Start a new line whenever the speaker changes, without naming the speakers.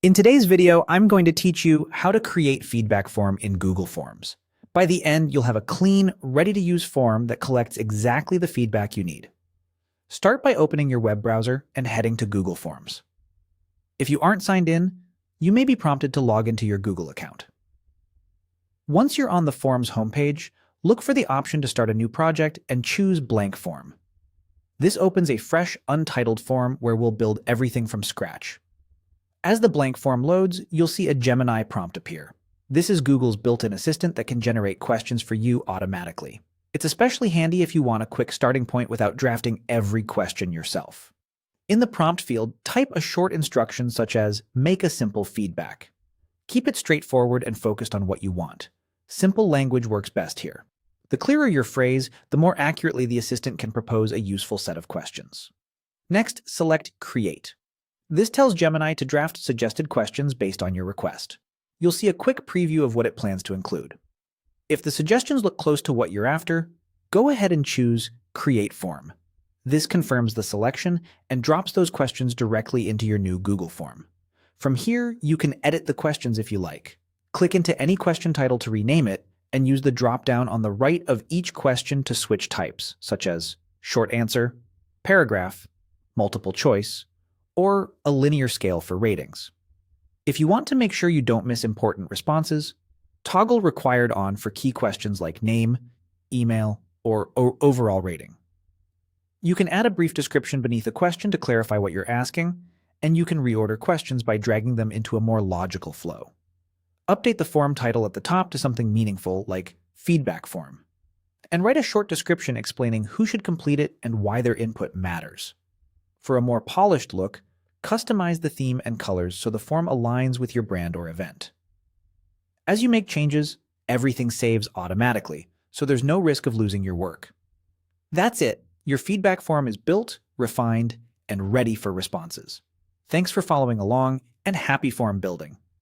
In today's video, I'm going to teach you how to create feedback form in Google Forms. By the end, you'll have a clean, ready-to-use form that collects exactly the feedback you need. Start by opening your web browser and heading to Google Forms. If you aren't signed in, you may be prompted to log into your Google account. Once you're on the Forms homepage, look for the option to start a new project and choose Blank Form. This opens a fresh, untitled form where we'll build everything from scratch. As the blank form loads, you'll see a Gemini prompt appear. This is Google's built-in assistant that can generate questions for you automatically. It's especially handy if you want a quick starting point without drafting every question yourself. In the prompt field, type a short instruction such as, "Make a simple feedback." Keep it straightforward and focused on what you want. Simple language works best here. The clearer your phrase, the more accurately the assistant can propose a useful set of questions. Next, select Create. This tells Gemini to draft suggested questions based on your request. You'll see a quick preview of what it plans to include. If the suggestions look close to what you're after, go ahead and choose Create Form. This confirms the selection and drops those questions directly into your new Google form. From here, you can edit the questions if you like. Click into any question title to rename it, and use the drop-down on the right of each question to switch types, such as short answer, paragraph, multiple choice, or a linear scale for ratings. If you want to make sure you don't miss important responses, toggle Required on for key questions like name, email, or overall rating. You can add a brief description beneath a question to clarify what you're asking, and you can reorder questions by dragging them into a more logical flow. Update the form title at the top to something meaningful like Feedback Form, and write a short description explaining who should complete it and why their input matters. For a more polished look, customize the theme and colors so the form aligns with your brand or event. As you make changes, everything saves automatically, so there's no risk of losing your work. That's it. Your feedback form is built, refined, and ready for responses. Thanks for following along, and happy form building.